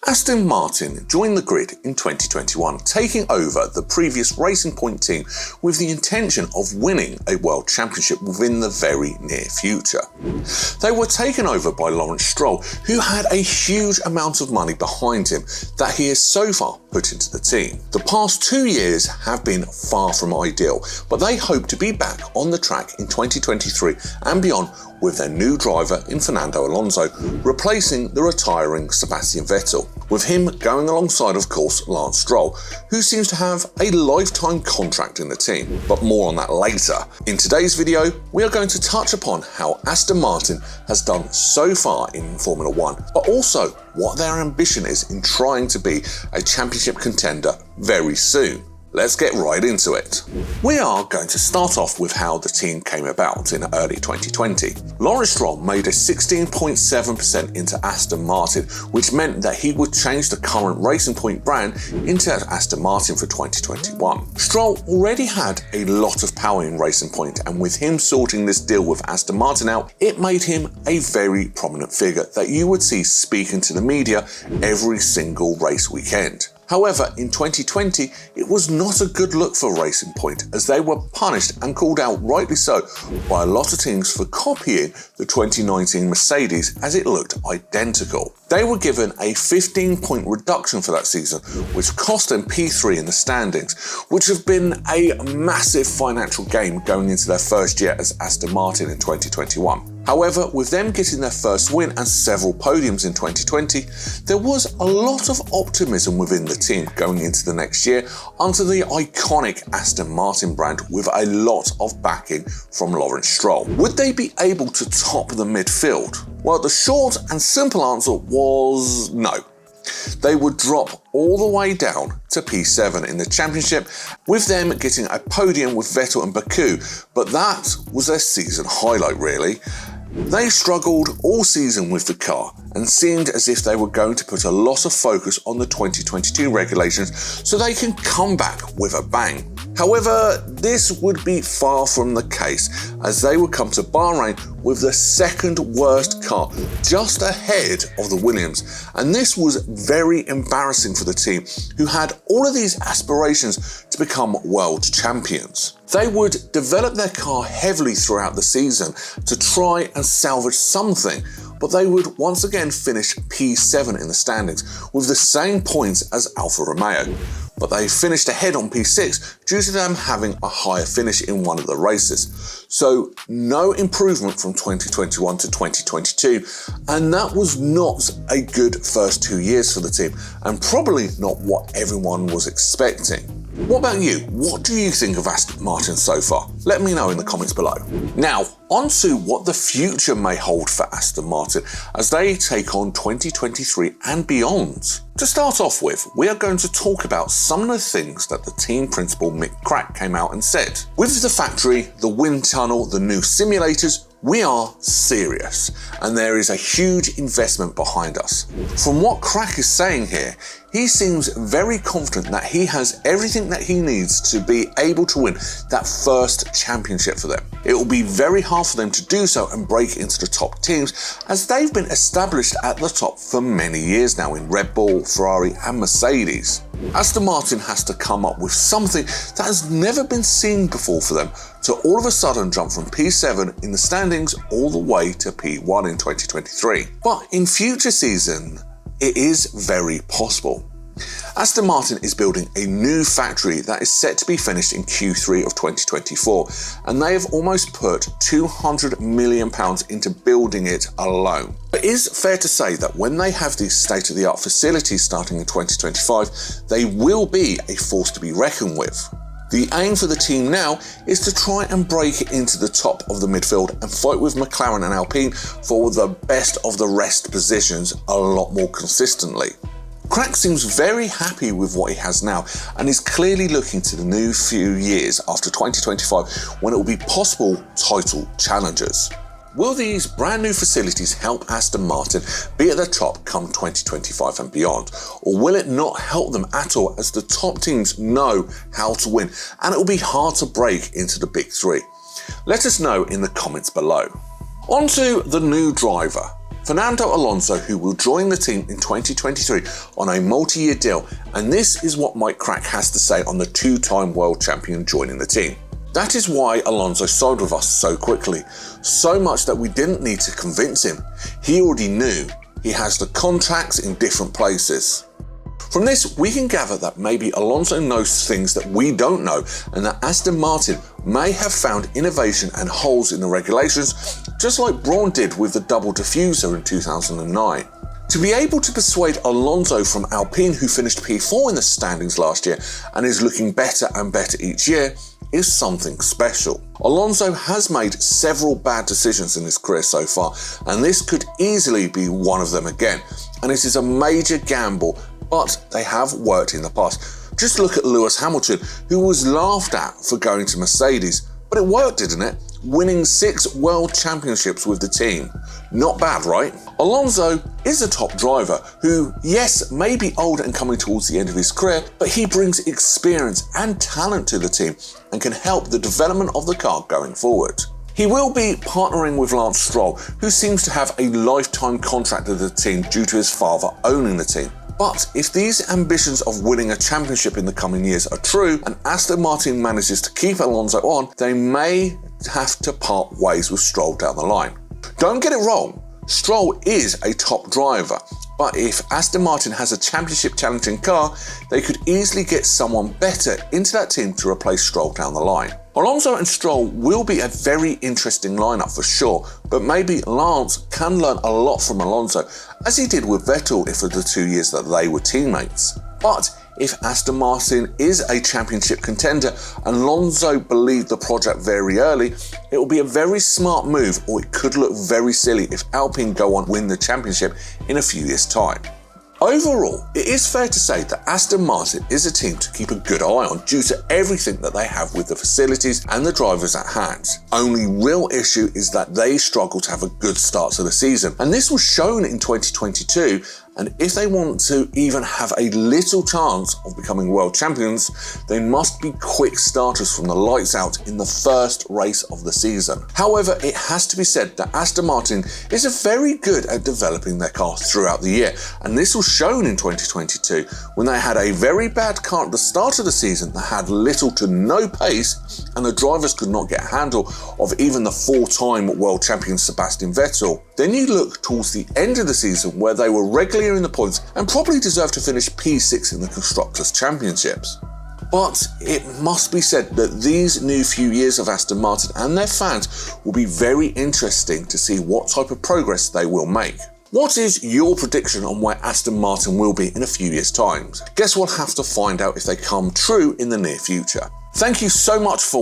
Aston Martin joined the grid in 2021, taking over the previous Racing Point team with the intention of winning a World Championship within the very near future. They were taken over by Lawerence Stroll, who had a huge amount of money behind him that he has so far put into the team. The past 2 years have been far from ideal, but they hope to be back on the track in 2023 and beyond with their new driver in Fernando Alonso, replacing the retiring Sebastian Vettel, with him going alongside, of course, Lawerence Stroll, who seems to have a lifetime contract in the team. But more on that later. In today's video, we are going to touch upon how Aston Martin has done so far in Formula 1, but also what their ambition is in trying to be a championship contender very soon. Let's get right into it. We are going to start off with how the team came about in early 2020. Lawerence Stroll made a 16.7% into Aston Martin, which meant that he would change the current Racing Point brand into Aston Martin for 2021. Stroll already had a lot of power in Racing Point, and with him sorting this deal with Aston Martin out, it made him a very prominent figure that you would see speaking to the media every single race weekend. However, in 2020, it was not a good look for Racing Point, as they were punished and called out, rightly so, by a lot of teams for copying the 2019 Mercedes, as it looked identical. They were given a 15-point reduction for that season, which cost them P3 in the standings, which have been a massive financial gain going into their first year as Aston Martin in 2021. However, with them getting their first win and several podiums in 2020, there was a lot of optimism within the team going into the next year under the iconic Aston Martin brand, with a lot of backing from Lawerence Stroll. Would they be able to top the midfield? Well, the short and simple answer was no. They would drop all the way down to P7 in the championship, with them getting a podium with Vettel and Baku, but that was their season highlight really. They struggled all season with the car and seemed as if they were going to put a lot of focus on the 2022 regulations so they can come back with a bang. However, this would be far from the case, as they would come to Bahrain with the second worst car, just ahead of the Williams, and this was very embarrassing for the team, who had all of these aspirations to become world champions. They would develop their car heavily throughout the season to try and salvage something, but they would once again finish P7 in the standings with the same points as Alfa Romeo. But they finished ahead on P6 due to them having a higher finish in one of the races. So no improvement from 2021 to 2022, and that was not a good first 2 years for the team, and probably not what everyone was expecting. What about you? What do you think of Aston Martin so far? Let me know in the comments below. Now, on to what the future may hold for Aston Martin as they take on 2023 and beyond. To start off with, we are going to talk about some of the things that the team principal Mick Crack came out and said. With the factory, the wind tunnel, the new simulators, we are serious, and there is a huge investment behind us. From what Crack is saying here, he seems very confident that he has everything that he needs to be able to win that first championship for them. It will be very hard for them to do so and break into the top teams, as they've been established at the top for many years now in Red Bull, Ferrari and Mercedes. Aston Martin has to come up with something that has never been seen before for them to all of a sudden jump from P7 in the standings all the way to P1 in 2023. But in future season, it is very possible. Aston Martin is building a new factory that is set to be finished in Q3 of 2024, and they have almost put £200 million into building it alone. It is fair to say that when they have these state-of-the-art facilities starting in 2025, they will be a force to be reckoned with. The aim for the team now is to try and break into the top of the midfield and fight with McLaren and Alpine for the best of the rest positions a lot more consistently. Crack seems very happy with what he has now and is clearly looking to the new few years after 2025, when it will be possible title challengers. Will these brand new facilities help Aston Martin be at the top come 2025 and beyond? Or will it not help them at all, as the top teams know how to win and it will be hard to break into the big three? Let us know in the comments below. On to the new driver. Fernando Alonso, who will join the team in 2023 on a multi-year deal, and this is what Mike Crack has to say on the two-time world champion joining the team. That is why Alonso signed with us so quickly, so much that we didn't need to convince him. He already knew. He has the contacts in different places. From this, we can gather that maybe Alonso knows things that we don't know, and that Aston Martin may have found innovation and holes in the regulations, just like Brawn did with the double diffuser in 2009. To be able to persuade Alonso from Alpine, who finished P4 in the standings last year and is looking better and better each year, is something special. Alonso has made several bad decisions in his career so far, and this could easily be one of them again, and it is a major gamble, but they have worked in the past. Just look at Lewis Hamilton, who was laughed at for going to Mercedes, but it worked, didn't it? Winning 6 world championships with the team. Not bad, right? Alonso is a top driver who, yes, may be old and coming towards the end of his career, but he brings experience and talent to the team and can help the development of the car going forward. He will be partnering with Lawerence Stroll, who seems to have a lifetime contract with the team due to his father owning the team. But if these ambitions of winning a championship in the coming years are true, and Aston Martin manages to keep Alonso on, they may have to part ways with Stroll down the line. Don't get it wrong, Stroll is a top driver, but if Aston Martin has a championship challenging car, they could easily get someone better into that team to replace Stroll down the line. Alonso and Stroll will be a very interesting lineup for sure, but maybe Lance can learn a lot from Alonso, as he did with Vettel for the 2 years that they were teammates. But if Aston Martin is a championship contender and Alonso believed the project very early, it will be a very smart move, or it could look very silly if Alpine go on win the championship in a few years' time. Overall, it is fair to say that Aston Martin is a team to keep a good eye on due to everything that they have with the facilities and the drivers at hand. Only real issue is that they struggle to have a good start to the season, and this was shown in 2022, and if they want to even have a little chance of becoming world champions, they must be quick starters from the lights out in the first race of the season. However, it has to be said that Aston Martin is very good at developing their car throughout the year, and this was shown in 2022 when they had a very bad car at the start of the season that had little to no pace, and the drivers could not get a handle of even the 4-time world champion Sebastian Vettel. Then you look towards the end of the season where they were regularly in the points and probably deserved to finish P6 in the Constructors' Championships. But it must be said that these new few years of Aston Martin and their fans will be very interesting to see what type of progress they will make. What is your prediction on where Aston Martin will be in a few years' time? Guess we'll have to find out if they come true in the near future. Thank you so much for